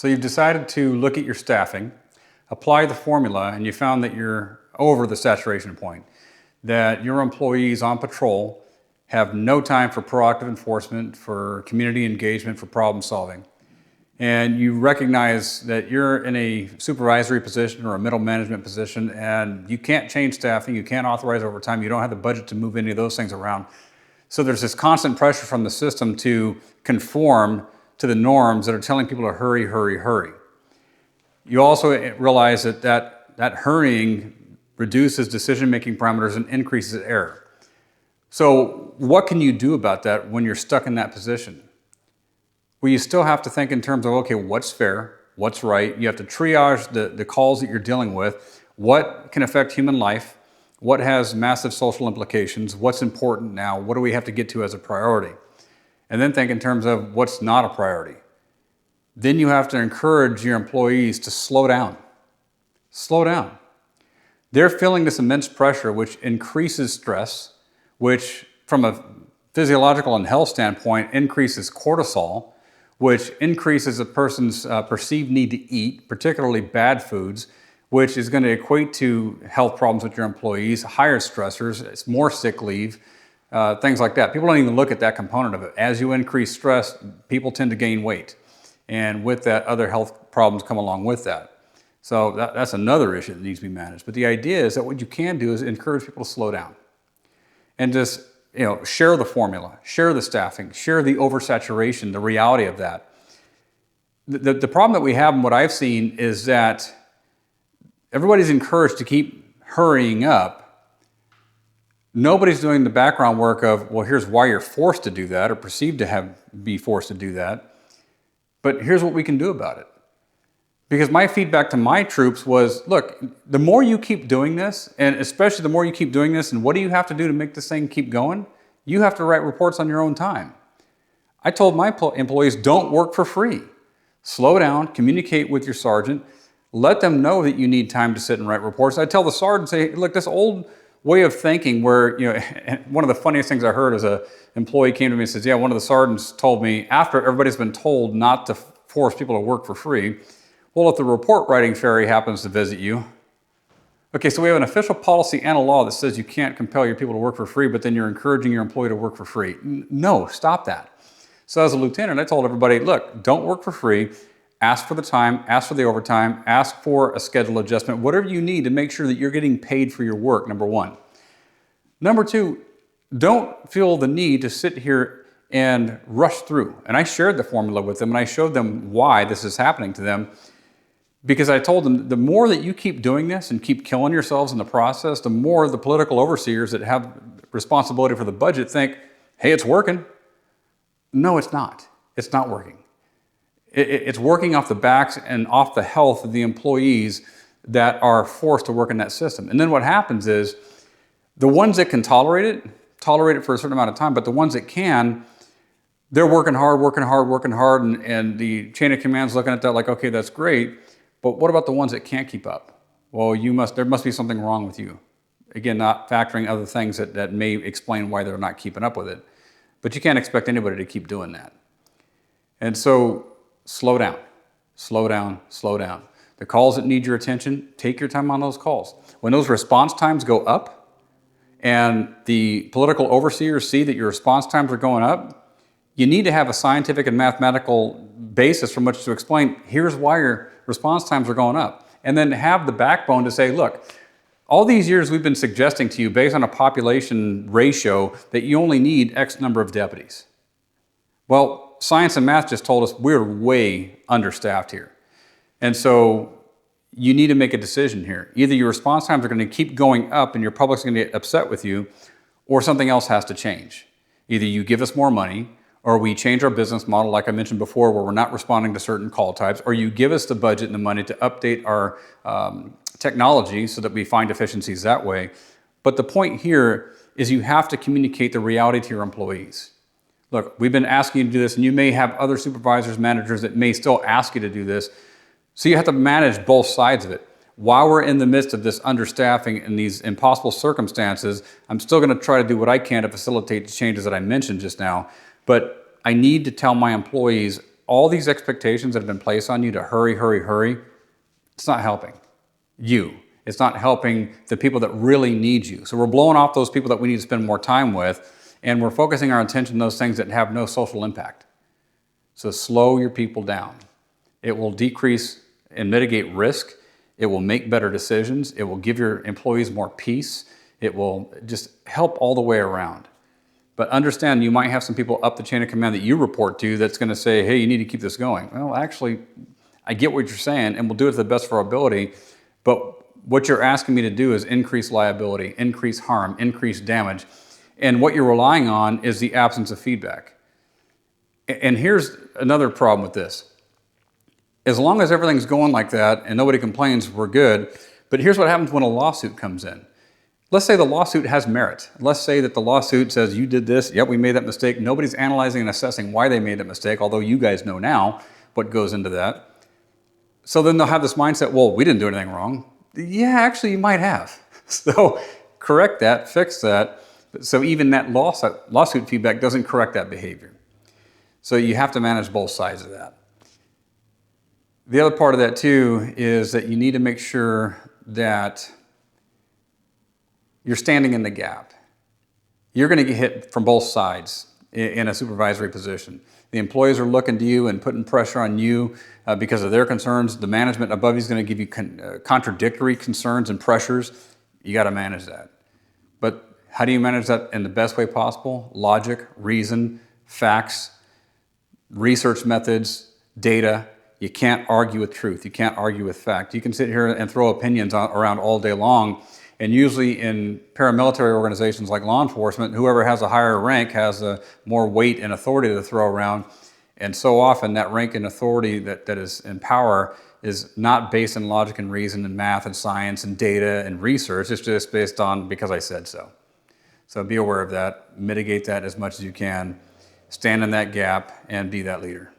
So you've decided to look at your staffing, apply the formula, and you found that you're over the saturation point, that your employees on patrol have no time for proactive enforcement, for community engagement, for problem solving. And you recognize that you're in a supervisory position or a middle management position, and you can't change staffing, you can't authorize overtime, you don't have the budget to move any of those things around. So there's this constant pressure from the system to conform to the norms that are telling people to hurry, hurry, hurry. You also realize that hurrying reduces decision-making parameters and increases error. So what can you do about that when you're stuck in that position? Well, you still have to think in terms of, okay, what's fair, what's right? You have to triage the calls that you're dealing with. What can affect human life? What has massive social implications? What's important now? What do we have to get to as a priority? And then think in terms of what's not a priority. Then you have to encourage your employees to slow down. Slow down. They're feeling this immense pressure, which increases stress, which from a physiological and health standpoint increases cortisol, which increases a person's perceived need to eat, particularly bad foods, which is going to equate to health problems with your employees, higher stressors, it's more sick leave, things like that. People don't even look at that component of it. As you increase stress, people tend to gain weight. And with that, other health problems come along with that. So that's another issue that needs to be managed. But the idea is that what you can do is encourage people to slow down and just share the formula, share the staffing, share the oversaturation, the reality of that. The problem that we have and what I've seen is that everybody's encouraged to keep hurrying up. Nobody's doing the background work of, well, here's why you're forced to do that or perceived to be forced to do that. But here's what we can do about it. Because my feedback to my troops was, look, the more you keep doing this, and especially the more you keep doing this, and what do you have to do to make this thing keep going? You have to write reports on your own time. I told my employees, don't work for free. Slow down, communicate with your sergeant, let them know that you need time to sit and write reports. I tell the sergeant, say, look, this old way of thinking where, one of the funniest things I heard as an employee came to me and says, yeah, one of the sergeants told me, after everybody's been told not to force people to work for free, well, if the report writing fairy happens to visit you, okay, so we have an official policy and a law that says you can't compel your people to work for free, but then you're encouraging your employee to work for free. No, stop that. So as a lieutenant, I told everybody, look, don't work for free. Ask for the time, ask for the overtime, ask for a schedule adjustment, whatever you need to make sure that you're getting paid for your work, number one. Number two, don't feel the need to sit here and rush through. And I shared the formula with them and I showed them why this is happening to them. Because I told them, the more that you keep doing this and keep killing yourselves in the process, the more the political overseers that have responsibility for the budget think, hey, it's working. No, it's not. It's not working. It's working off the backs and off the health of the employees that are forced to work in that system. And then what happens is the ones that can tolerate it for a certain amount of time, but the ones that can, they're working hard, and the chain of command's looking at that like, okay, that's great. But what about the ones that can't keep up? Well, there must be something wrong with you. Again, not factoring other things that may explain why they're not keeping up with it. But you can't expect anybody to keep doing that. And so slow down, slow down, slow down. The calls that need your attention, take your time on those calls. When those response times go up and the political overseers see that your response times are going up, you need to have a scientific and mathematical basis from which to explain, here's why your response times are going up. And then have the backbone to say, look, all these years we've been suggesting to you based on a population ratio that you only need X number of deputies. Well, science and math just told us we're way understaffed here. And so you need to make a decision here. Either your response times are going to keep going up and your public's going to get upset with you, or something else has to change. Either you give us more money, or we change our business model, like I mentioned before, where we're not responding to certain call types, or you give us the budget and the money to update our technology so that we find efficiencies that way. But the point here is you have to communicate the reality to your employees. Look, we've been asking you to do this, and you may have other supervisors, managers that may still ask you to do this. So you have to manage both sides of it. While we're in the midst of this understaffing and these impossible circumstances, I'm still going to try to do what I can to facilitate the changes that I mentioned just now. But I need to tell my employees all these expectations that have been placed on you to hurry, hurry, hurry, it's not helping you. It's not helping the people that really need you. So we're blowing off those people that we need to spend more time with, and we're focusing our attention on those things that have no social impact. So slow your people down. It will decrease and mitigate risk. It will make better decisions. It will give your employees more peace. It will just help all the way around. But understand, you might have some people up the chain of command that you report to that's going to say, hey, you need to keep this going. Well, actually, I get what you're saying, and we'll do it to the best of our ability, but what you're asking me to do is increase liability, increase harm, increase damage, and what you're relying on is the absence of feedback. And here's another problem with this. As long as everything's going like that and nobody complains, we're good, but here's what happens when a lawsuit comes in. Let's say the lawsuit has merit. Let's say that the lawsuit says you did this, yep, we made that mistake. Nobody's analyzing and assessing why they made that mistake, although you guys know now what goes into that. So then they'll have this mindset, well, we didn't do anything wrong. Yeah, actually you might have. So correct that, fix that. So even that lawsuit feedback doesn't correct that behavior. So you have to manage both sides of that. The other part of that too is that you need to make sure that you're standing in the gap. You're going to get hit from both sides in a supervisory position. The employees are looking to you and putting pressure on you because of their concerns. The management above you is going to give you contradictory concerns and pressures. You got to manage that. But how do you manage that in the best way possible? Logic, reason, facts, research methods, data. You can't argue with truth. You can't argue with fact. You can sit here and throw opinions around all day long. And usually in paramilitary organizations like law enforcement, whoever has a higher rank has more weight and authority to throw around. And so often that rank and authority that is in power is not based on logic and reason and math and science and data and research. It's just based on because I said so. So be aware of that. Mitigate that as much as you can. Stand in that gap and be that leader.